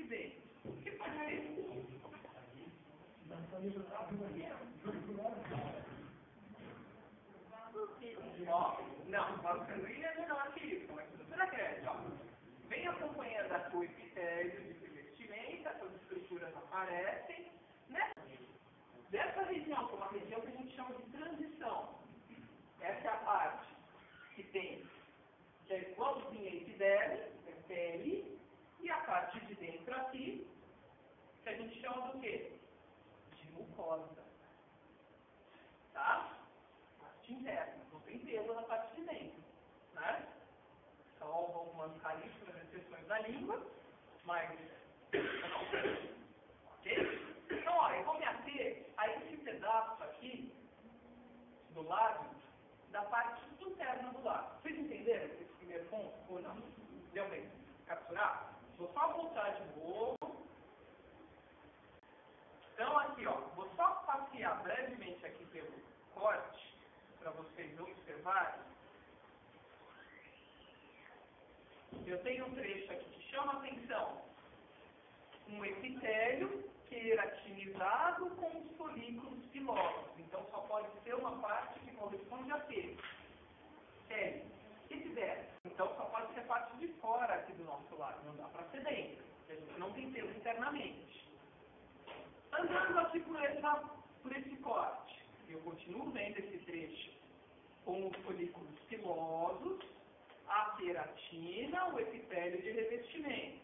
aqui dentro? O que pode ser? Ó, não, o sanguíneo é menor que isso, mas estrutura grande, ó. Vem acompanhando aqui o epitélio de revestimento, essas estruturas aparecem. Dessa região, que é uma região que a gente chama de transição. Essa é a parte que tem, que é igualzinha a epiderme, é pele, e a parte de dentro aqui, que a gente chama do quê? De mucosa. Tá? Parte interna, não tem pelo na parte de dentro, né? Salvo algumas caríssimas exceções da língua, mas ok? Então, olha, eu vou me ater a esse pedaço aqui do lábio, da parte interna do lábio. Vocês entenderam esse primeiro ponto ou não? Deu bem? Capturar? Vou só voltar de novo. Então, aqui, ó, vou só passear brevemente aqui pelo corte, para vocês observarem. Eu tenho um trecho aqui que chama atenção. Um epitélio queratinizado com os folículos pilosos. Então, só pode ser uma parte que corresponde a pele. Pele. Epiderme. Então, só pode ser parte de fora aqui do nosso lado. Não dá para ser dentro. Porque a gente não tem pelo internamente. Andando aqui por esse corte, eu continuo vendo esse trecho com os folículos pilosos, a queratina, o epitélio de revestimento.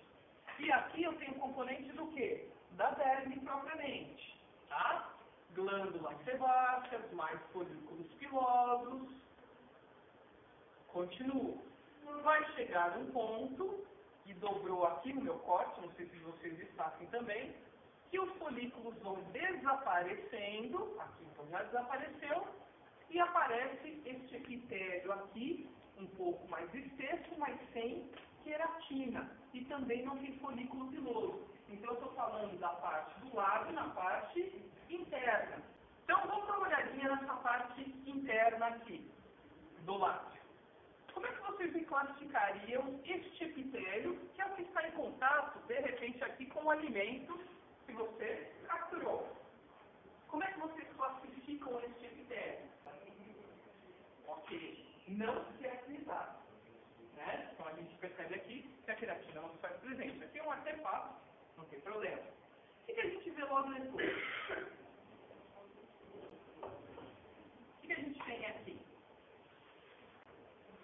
E aqui eu tenho componente do quê? Da derme propriamente, tá? Glândulas sebáceas, mais folículos pilosos. Continuo. Vai chegar um ponto, que dobrou aqui no meu corte, não sei se vocês destacam também, que os folículos vão desaparecendo, aqui então já desapareceu, e aparece este epitélio aqui, um pouco mais espesso, mas sem queratina. E também não tem folículo piloso. Então eu estou falando da parte do lábio na parte interna. Então vamos dar uma olhadinha nessa parte interna aqui, do lábio. Como é que vocês me classificariam este epitélio, que é o que está em contato, de repente, aqui com o alimento que você capturou? Como é que vocês classificam este epitélio? Ok, não queratinizado. Né? Então a gente percebe aqui que a queratina não se faz presente. Aqui é um artefato, não tem problema. O que a gente vê logo depois? O que a gente tem aqui?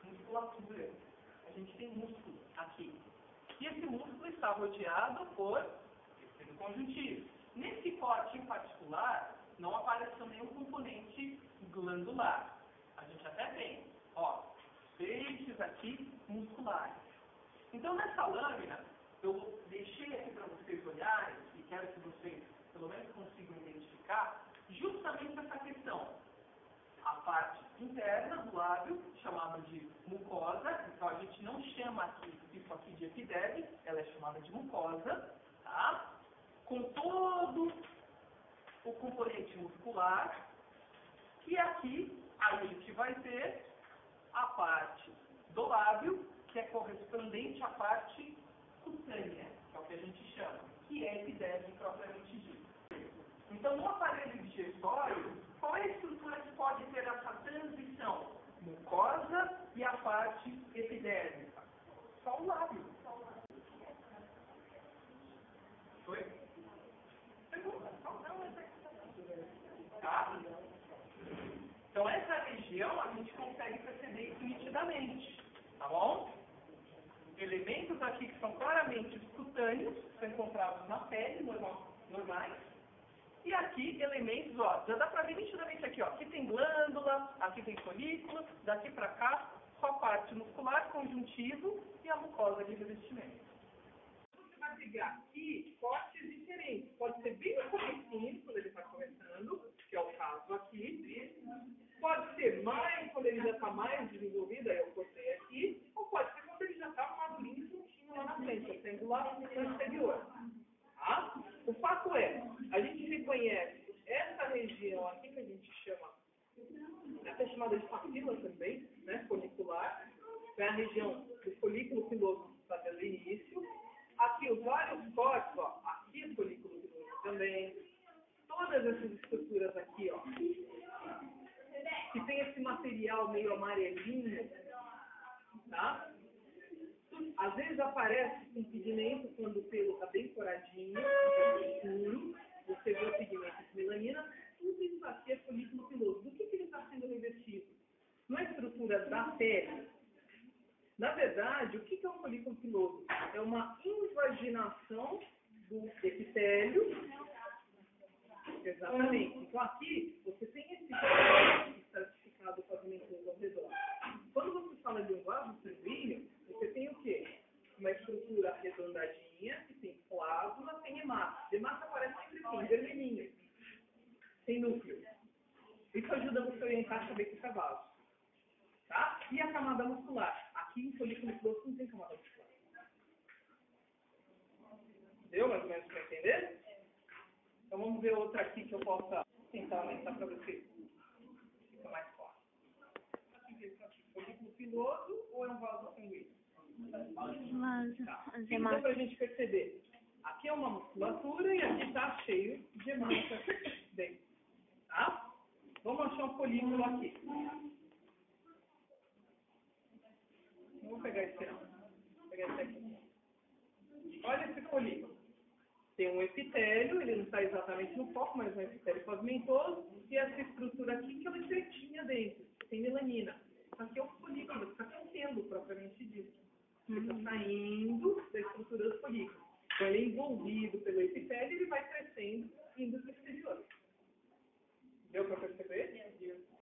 Musculatura. A gente tem músculo aqui. E esse músculo está rodeado por tecido conjuntivo. Nesse corte em particular, não apareceu nenhum componente glandular. A gente até tem, ó, feixes aqui musculares. Então, nessa lâmina, eu deixei aqui para vocês olharem, e quero que vocês, pelo menos, consigam identificar, justamente essa questão. A parte interna do lábio, chamada de mucosa, então a gente não chama aqui, isso aqui de epiderme, ela é chamada de mucosa, tá? Com todo o componente muscular, e aqui a gente vai ter a parte do lábio, que é correspondente à parte cutânea, que é o que a gente chama, que é epiderme propriamente dito. Então, no aparelho digestório, qual é a estrutura que pode ter essa transição? Mucosa e a parte epidérmica. Só o lábio. Oi? Pergunta. Tá? Então, essa região a gente consegue perceber isso nitidamente. Tá bom? Elementos aqui que são claramente cutâneos, são encontrados na pele, normais. E aqui, elementos, ó, já dá pra ver nitidamente aqui, ó. Aqui tem glândula, aqui tem folículo, daqui pra cá, só a parte muscular, conjuntivo e a mucosa de revestimento. Você vai pegar aqui cortes diferentes. Pode ser bem no comecinho, quando ele está começando, que é o caso aqui. Pode ser mais, quando ele já está mais desenvolvido, aí eu cortei aqui. Ou pode ser quando ele já está madurinho e juntinho lá na frente, sendo lá no exterior. Tá? O fato é, a gente reconhece essa região aqui que a gente chama, até chamada de papila também, né, folicular, é a região do folículo piloso que está desde o início. Aqui os vários córtex, ó, aqui é folículo piloso também. Todas essas estruturas aqui, ó, que tem esse material meio amarelinho, tá? Às vezes aparece um pigmento quando o pelo está bem coradinho, escuro, você vê o pigmento de melanina, tudo isso aqui é folículo piloso. Do que ele está sendo revestido? Não é estrutura da pele. Na verdade, o que é um folículo piloso? É uma invaginação do epitélio. Exatamente. Então aqui você tem esse estratificado pavimento ao redor. Quando você fala de um vaso sanguíneo, você tem o quê? Uma estrutura arredondadinha, que tem plasma, tem hemácia. Hemácia aparece sempre assim, vermelhinho, sem núcleo. Isso ajuda você a orientar a saber que é vaso. Tá? E a camada muscular? Aqui em folículo piloso não tem camada muscular. Deu mais ou menos para entender? Então vamos ver outra aqui que eu possa tentar aumentar para você. Fica mais fácil. Folículo piloso ou é um vaso sanguíneo? Vaso. Tá. Então, para a gente perceber, aqui é uma musculatura e aqui está cheio de hemácia dentro. Tá? Vamos achar um folículo aqui. Não vou pegar esse não. Vou pegar esse aqui. Olha esse folículo. Tem um epitélio, ele não está exatamente no foco, mas é um epitélio pavimentoso, e essa estrutura aqui que é uma estreitinha dentro, tem melanina. Isso aqui é um folículo, isso aqui é um pelo, propriamente dito. Ele está saindo da estrutura do folículo. Então ele é envolvido pelo epitélio e ele vai crescendo, indo para o exterior. Deu para perceber?